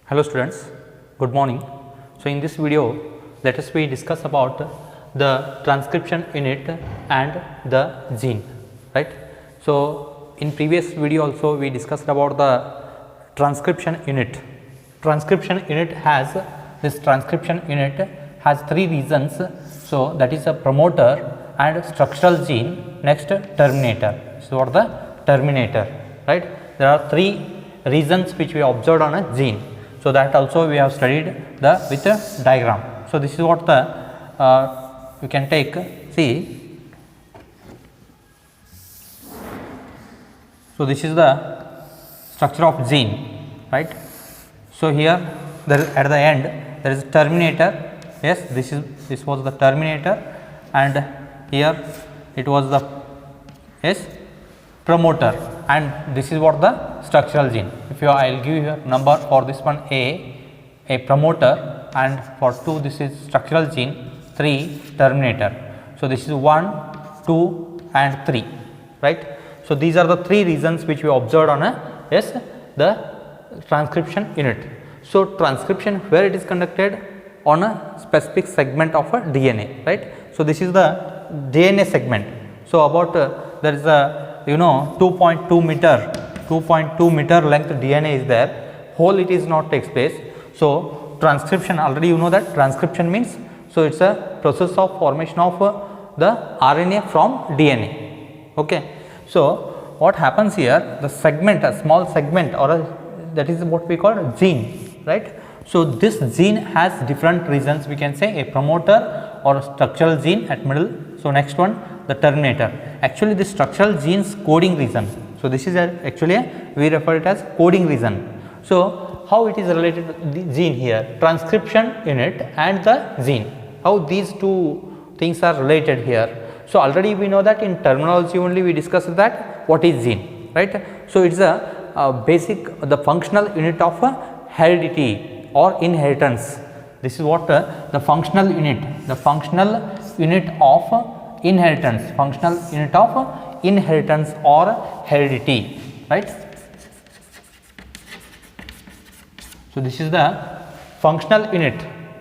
Hello students, good morning. So in this video let us discuss about the transcription unit and the gene, right. So in previous video also we discussed about the transcription unit. Transcription unit has three regions. So that is a promoter and structural gene, next terminator. So what the terminator, right. There are three regions which we observed on a gene. So that also we have studied with a diagram. So this is what the you can take, see. So this is the structure of gene, right. So here there is, at the end there is terminator. Yes, this was the terminator, and here it was the promoter, and this is what the structural gene. If you, I will give you a number for this one a promoter, and for 2 this is structural gene, 3 terminator. So this is 1, 2 and 3, right. So these are the three regions which we observed on the transcription unit. So transcription, where it is conducted on a specific segment of a DNA, right. So this is the DNA segment. So about there is a 2.2 meter length DNA is there, whole it is not takes place. So transcription, already you know that transcription means, so it's a process of formation of the RNA from DNA, okay. So what happens here, the segment, a small segment, or that is what we call gene, right. So this gene has different regions, we can say a promoter or a structural gene at middle. So next one, the terminator. Actually the structural genes coding region. So this is actually we refer it as coding region. So how it is related to the gene here, transcription unit and the gene, how these two things are related here. So already we know that in terminology only we discussed that what is gene, right. So it is a basic, the functional unit of heredity or inheritance. This is what the functional unit of inheritance, or heredity, right. So this is the functional unit.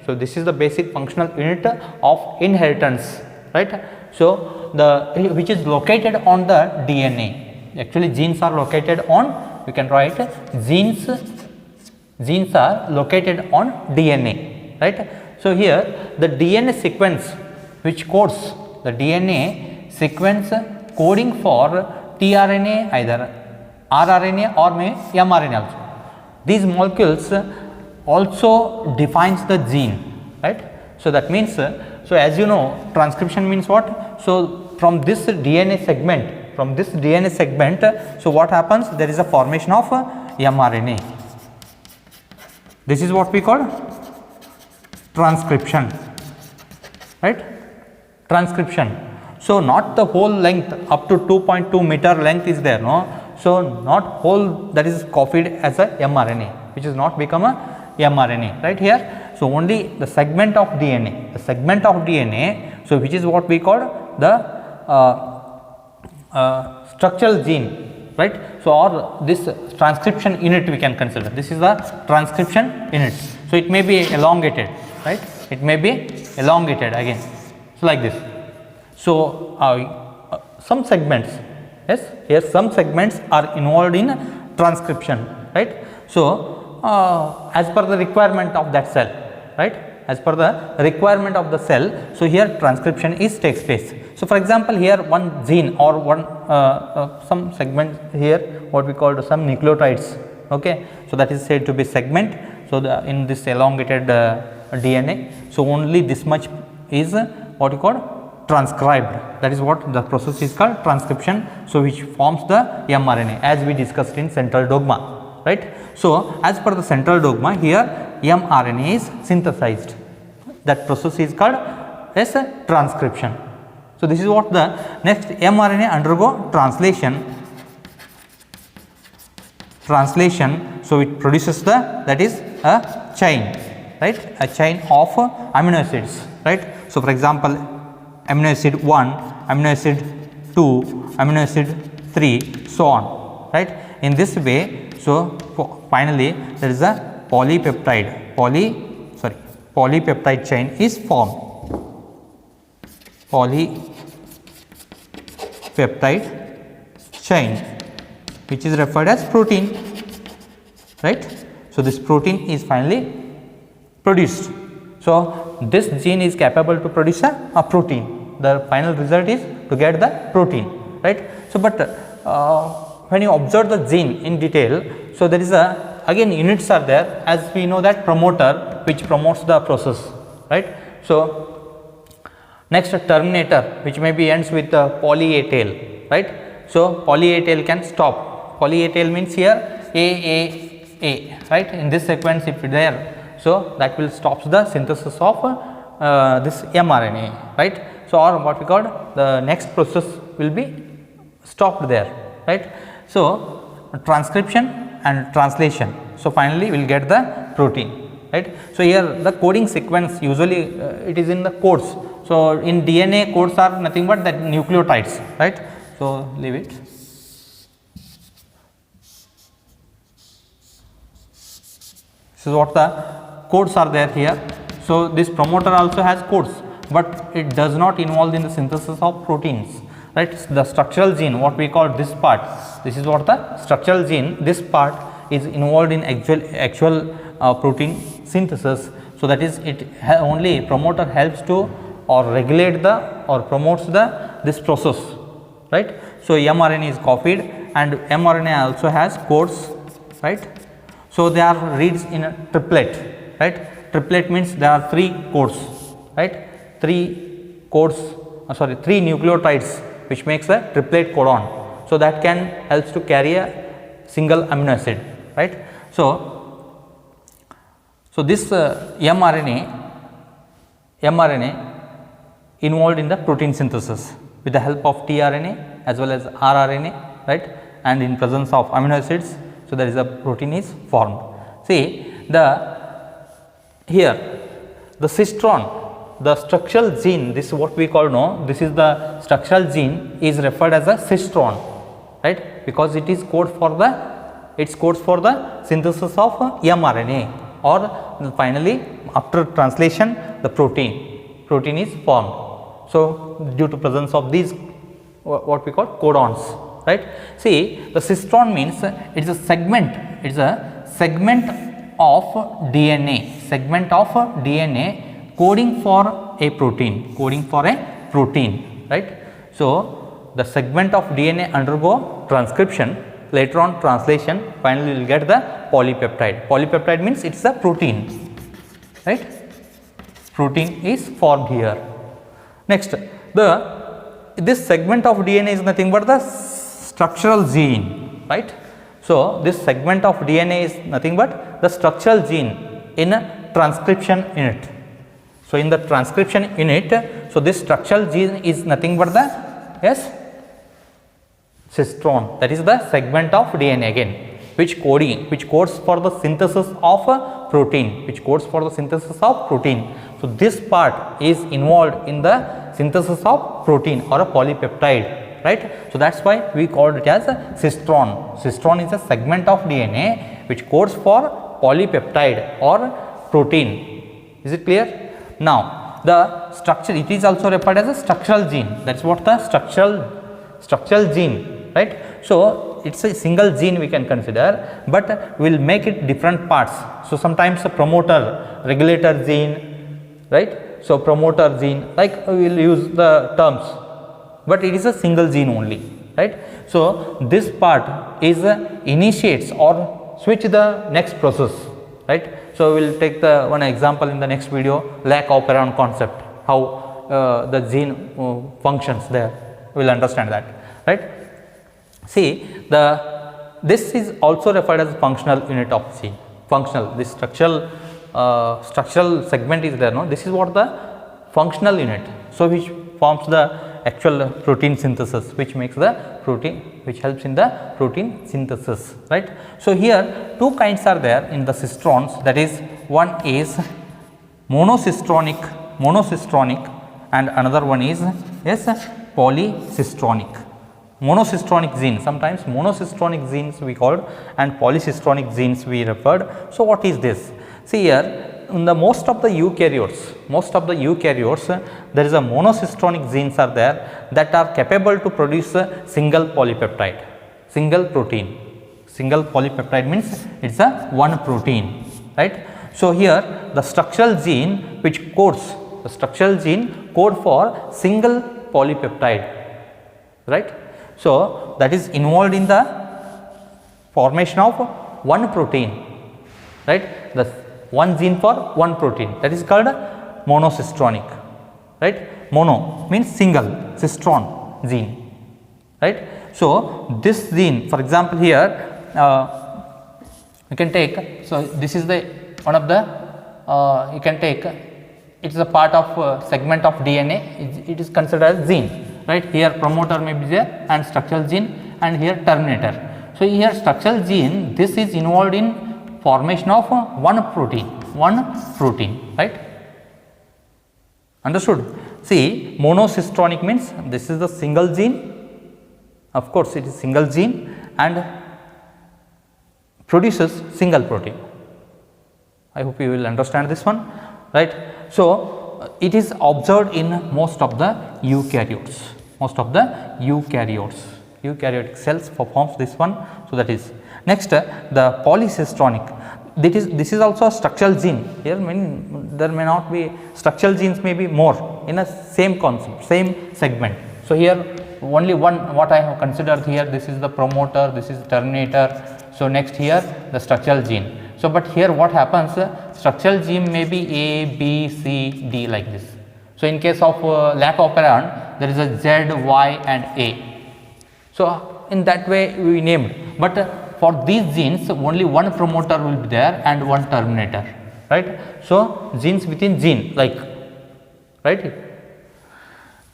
So this is the basic functional unit of inheritance, right. So the which is located on the DNA. Actually genes are located on, you can write genes are located on DNA, right. So here the DNA sequence which codes, the DNA sequence coding for tRNA, either rRNA or may mRNA also. These molecules also defines the gene, right. So that means, so as you know, transcription means what? So from this DNA segment, so what happens? There is a formation of mRNA. This is what we call transcription, right. Transcription. So not the whole length up to 2.2 meter length is there, no. So not whole that is copied as a mRNA, which is not become a mRNA, right here. So only the segment of DNA, so which is what we call the structural gene, right. So or this transcription unit we can consider, this is the transcription unit. So it may be elongated, right, it may be elongated again, so like this. So some segments, yes, here some segments are involved in transcription, right. So as per the requirement of that cell, right, as per the requirement of the cell, so here transcription takes place. So for example here one gene or one some segment here, what we call some nucleotides, okay. So that is said to be segment. So the in this elongated DNA, so only this much is what you call transcribed. That is what the process is called transcription. So which forms the mRNA, as we discussed in central dogma, right. So as per the central dogma, here mRNA is synthesized. That process is called as transcription. So this is what the next mRNA undergo translation. So it produces that is a chain, right, a chain of amino acids, right. So for example amino acid 1, amino acid 2, amino acid 3, so on, right. In this way, so finally there is a polypeptide chain is formed. Polypeptide chain, which is referred as protein, right. So, this protein is finally produced. So, this gene is capable to produce a protein. The final result is to get the protein, right. So, but when you observe the gene in detail, so there is again units are there, as we know that promoter which promotes the process, right. So, next a terminator which maybe ends with poly A tail, right. So, poly A tail can stop. Poly A tail means here A, right, in this sequence if there. So, that will stop the synthesis of this mRNA, right. So, or what we call the next process will be stopped there, right. So, transcription and translation. So, finally, we will get the protein, right. So, here the coding sequence usually it is in the codes. So, in DNA codes are nothing but that nucleotides, right. So, leave it. This is what the codes are there here. So, this promoter also has codes, but it does not involve in the synthesis of proteins, right. The structural gene, what we call this part, this is what the structural gene, this part is involved in actual protein synthesis. So, that is it only promoter helps to or regulate the or promotes this process, right. So, mRNA is copied and mRNA also has codes, right. So, they are reads in a triplet, right. Triplet means there are 3 codes, right, 3 codes, 3 nucleotides which makes a triplet codon. So, that can helps to carry a single amino acid, right. So, this mRNA involved in the protein synthesis with the help of tRNA as well as rRNA, right, and in presence of amino acids. So, there is a protein is formed. See here the cistron, the structural gene, this is what we call this is the structural gene is referred as a cistron, right, because it is code for the synthesis of mRNA, or finally after translation the protein is formed. So, due to presence of these what we call codons, right. See, the cistron means it is a segment of DNA coding for a protein, right. So, the segment of DNA undergo transcription, later on translation, finally we will get the polypeptide. Polypeptide means it is a protein, right. Protein is formed here. Next, this segment of DNA is nothing but the structural gene, right. So, this segment of DNA is nothing but the structural gene in a transcription unit. So, in the transcription unit, so this structural gene is nothing but the cistron, that is the segment of DNA again, which codes for the synthesis of a protein, So, this part is involved in the synthesis of protein or a polypeptide, right. So, that is why we called it as a cistron. Cistron is a segment of DNA which codes for polypeptide or protein. Is it clear? Now, the structure, it is also referred as a structural gene, that is what the structural gene, right. So, it is a single gene we can consider, but we will make it different parts. So, sometimes a promoter, regulator gene, right. So, promoter gene, like we will use the terms, but it is a single gene only, right. So, this part is initiates or switch the next process, right. So, we will take the one example in the next video, lac operon concept, how the gene functions there, we will understand that, right. See, this is also referred as functional unit of gene, this structural segment is there, this is what the functional unit. So, which forms the actual protein synthesis, which makes the protein, which helps in the protein synthesis, right. So, here 2 kinds are there in the cistrons, that is one is monocistronic and another one is polycistronic. monocystronic gene, sometimes monocystronic genes we called and polycystronic genes we referred. So, what is this? See here, in the most of the eukaryotes, there is a monocystronic genes are there that are capable to produce a single polypeptide, single protein. Single polypeptide means it is a one protein, right. So, here the structural gene which codes, the structural gene code for single polypeptide, right. So, that is involved in the formation of one protein, right. The one gene for one protein, that is called monocystronic, right. Mono means single, cystron gene, right. So, this gene, for example, here you can take, so this is the one of the you can take, it is a part of segment of DNA, it is considered as gene, right. Here promoter may be there and structural gene, and here terminator. So, here structural gene, this is involved in formation of one protein, right. Understood? See, monocystronic means this is the single gene, of course it is single gene and produces single protein. I hope you will understand this one, right. So, it is observed in most of the eukaryotes, eukaryotic cells performs this one. So, that is next the polycystronic. This is also a structural gene. Here there may not be structural genes, may be more in a same concept, same segment. So, here only one what I have considered here, this is the promoter, this is terminator. So, next here the structural gene. So, but here what happens, structural gene may be A, B, C, D like this. So, in case of lac operon, there is a Z, Y and A. So, in that way we named, but for these genes only one promoter will be there and one terminator, right. So, genes within gene like, right.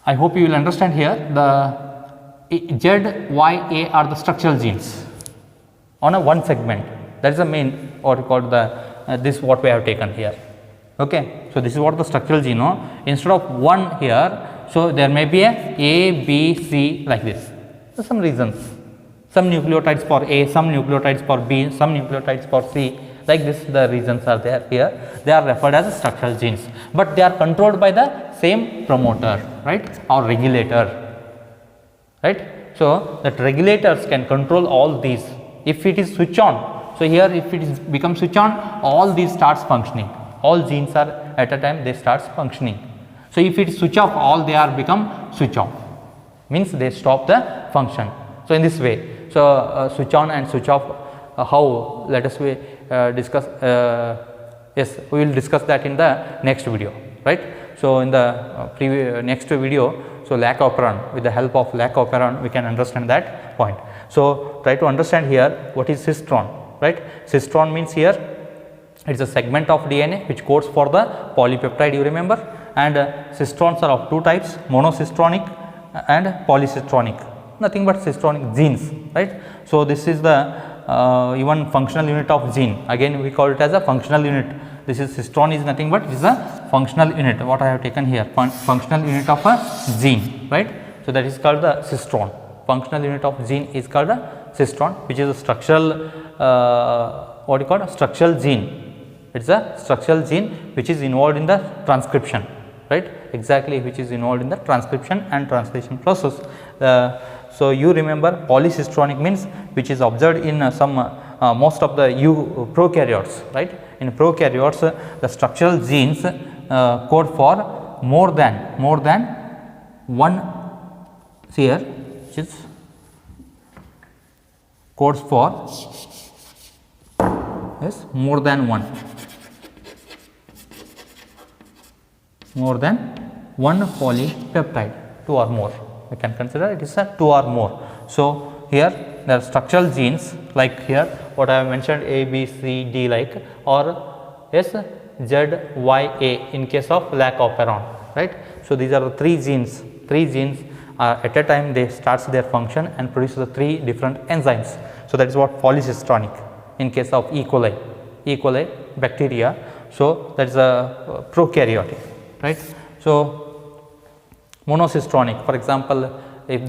I hope you will understand here, the Z, Y, A are the structural genes on a one segment, that is the main what we call the this what we have taken here, okay. So, this is what the structural gene, instead of one here, so there may be a B, C like this. So, some reasons, some nucleotides for A, some nucleotides for B, some nucleotides for C, like this the reasons are there here. They are referred as structural genes, but they are controlled by the same promoter, right, or regulator, right. So, that regulators can control all these if it is switch on. So, here if it is become switch on, all these starts functioning, all genes are at a time they starts functioning. So, if it is switch off, all they are become switch off, means they stop the function. So, in this way, so switch on and switch off, how, let us discuss, yes, we will discuss that in the next video, right. So, in the next video, so lac operon, with the help of lac operon we can understand that point. So, try to understand here what is cystron, right. Cystron means here it is a segment of DNA which codes for the polypeptide, you remember, and cystrons are of two types, monocystronic and polycystronic, nothing but cystronic genes, right. So, this is the even functional unit of gene, again we call it as a functional unit. This is cystron is nothing but it is a functional unit, what I have taken here, functional unit of a gene, right. So, that is called the cystron. Functional unit of gene is called a cystron, which is a structural what you call structural gene. It is a structural gene which is involved in the transcription, right, exactly, which is involved in the transcription and translation process. So, you remember polycystronic means which is observed in some most of the prokaryotes, right. In prokaryotes the structural genes code for more than one, here which is codes for, yes, more than one polypeptide, 2 or more, we can consider it is a 2 or more. So, here there are structural genes like here what I have mentioned A, B, C, D like, or yes Z, Y, A in case of lac operon, right. So, these are the three genes at a time they starts their function and produce the 3 different enzymes. So, that is what polycystronic in case of E. coli bacteria. So, that is a prokaryotic, right. So, monocystronic, for example, if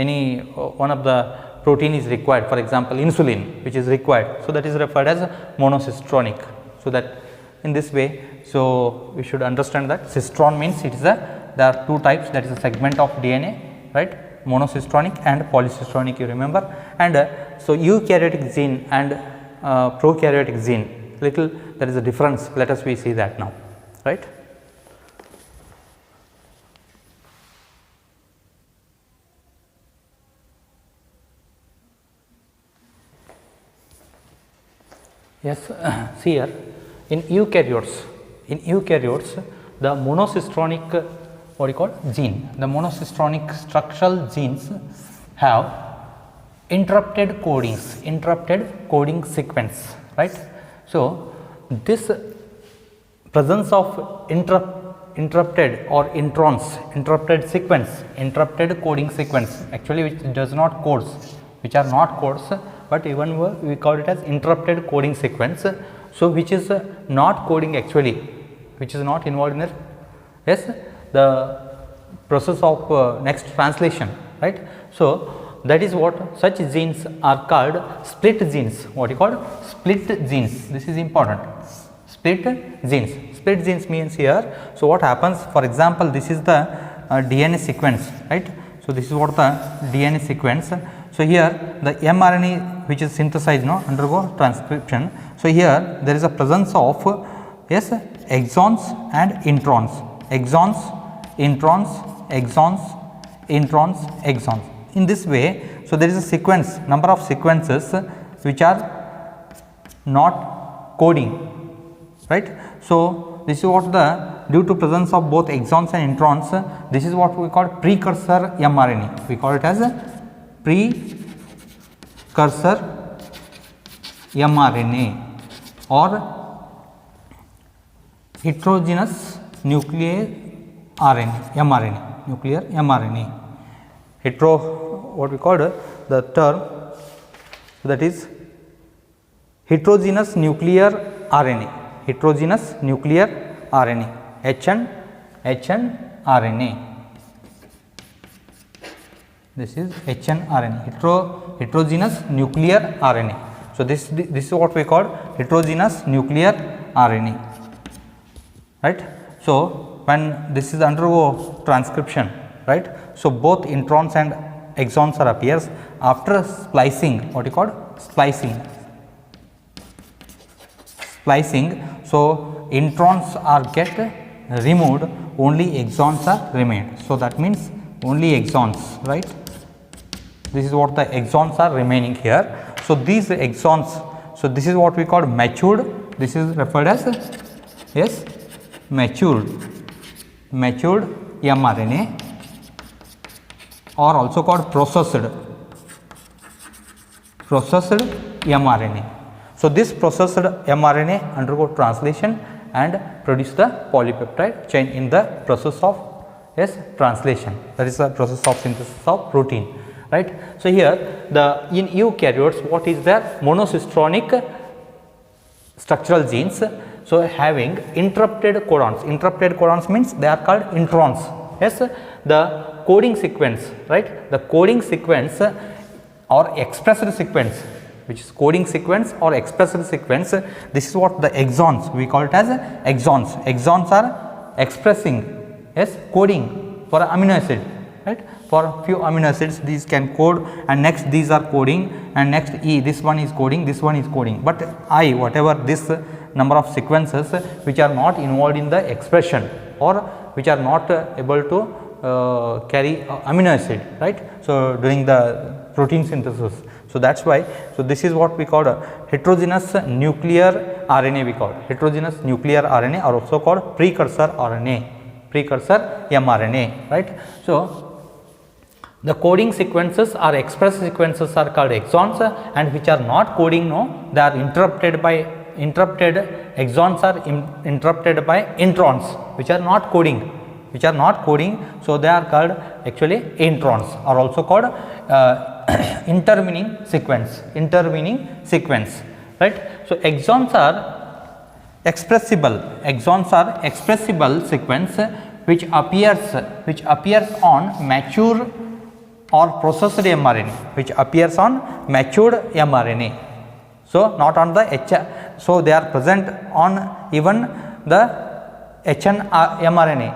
any one of the protein is required, for example insulin which is required, so that is referred as monocistronic. So that in this way, so we should understand that cistron means it is a, there are two types, that is a segment of DNA, right, monocistronic and polycistronic, you remember. And so eukaryotic gene and prokaryotic gene, little there is a difference, let us we see that now, right. Yes, see here in eukaryotes, the monocistronic what you call gene, the monocistronic structural genes have interrupted coding sequence, right. So, this presence of interrupted or introns, interrupted coding sequence actually which does not codes, which are not codes, but even we call it as interrupted coding sequence. So, which is not coding actually, which is not involved in the process of next translation, right. So, that is what such genes are called split genes, what you call split genes, this is important, split genes. Split genes means here, so what happens, for example this is the DNA sequence, right. So, this is what the DNA sequence. So, here the mRNA which is synthesized undergo transcription. So, here there is a presence of exons and introns, exons. In this way, so there is a sequence, number of sequences which are not coding, right. So, this is what the due to presence of both exons and introns, this is what we call precursor mRNA, we call it as a precursor mRNA or heterogeneous nuclear RNA, mRNA, nuclear mRNA. What we called the term, that is heterogeneous nuclear RNA, HNRNA. This is HNRNA, heterogeneous nuclear RNA. So, this is what we call heterogeneous nuclear RNA, right. So, when this is undergo transcription, right. So, both introns and exons are appears after splicing, what you call splicing. So, introns are get removed, only exons are remained. So, that means only exons, right. This is what the exons are remaining here. So, these exons, so this is what we call matured, this is referred as matured mRNA, or also called processed mRNA. So, this processed mRNA undergo translation and produce the polypeptide chain in the process of translation, that is the process of synthesis of protein, right. So, here the in eukaryotes what is there, monocistronic structural genes. So, having interrupted codons means they are called introns, the coding sequence, right, the coding sequence or expressed sequence, which is coding sequence or expressed sequence, this is what the exons, we call it as exons are expressing coding for amino acid, right. For few amino acids these can code, and next these are coding, and next E, this one is coding, this one is coding, but I whatever this number of sequences which are not involved in the expression or which are not able to carry amino acid, right. So, during the protein synthesis. So, that is why, so this is what we call a heterogeneous nuclear RNA, we call heterogeneous nuclear RNA, or also called precursor mRNA, right. So, the coding sequences or express sequences are called exons, and which are not coding, they are interrupted exons are interrupted by introns which are not coding, so they are called actually introns, or also called intervening sequence, right. So, exons are expressible sequence which appears on mature or processed mRNA which appears on matured mRNA. So, not on the so they are present on even the hnRNA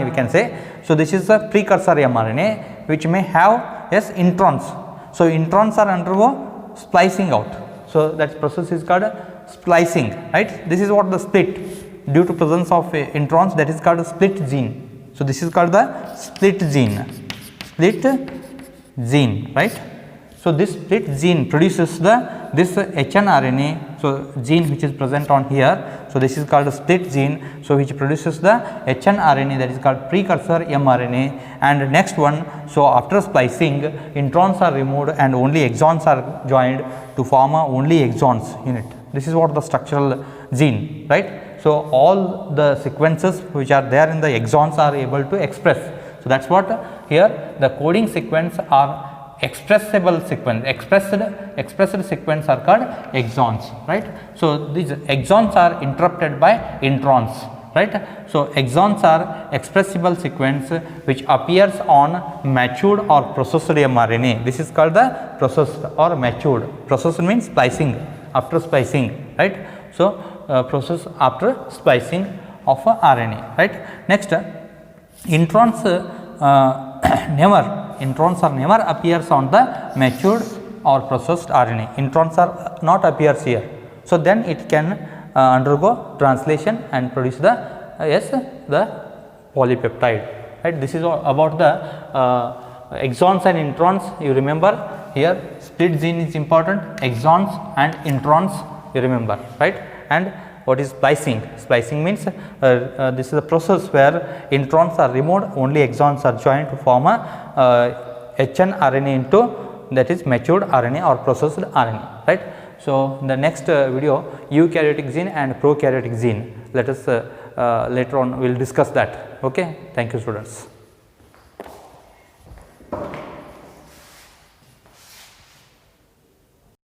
we can say. So, this is the precursor mRNA which may have introns. So, introns are undergo splicing out. So, that process is called splicing, right. This is what the split due to presence of introns, that is called split gene. So, this is called the split gene, right. So, this split gene produces this hnRNA. So, gene which is present on here. So, this is called a split gene. So, which produces the hnRNA, that is called precursor mRNA. And next one, so after splicing, introns are removed and only exons are joined to form a only exons unit. This is what the structural gene, right. So, all the sequences which are there in the exons are able to express. So, that is what here the coding sequence are expressible sequence, expressed sequence are called exons, right. So, these exons are interrupted by introns, right. So, exons are expressible sequence which appears on matured or processed mRNA. This is called the processed or matured. Processed means splicing, after splicing, right. So, process after splicing of RNA, right. Next, introns never appears on the matured or processed RNA. Introns are not appears here. So, then it can undergo translation and produce the the polypeptide, right. This is all about the exons and introns. You remember here split gene is important, exons and introns you remember, right. And what is splicing? Splicing means this is a process where introns are removed, only exons are joined to form a hnRNA into, that is matured RNA or processed RNA, right. So, in the next video eukaryotic gene and prokaryotic gene, let us later on we will discuss that. Okay. Thank you, students.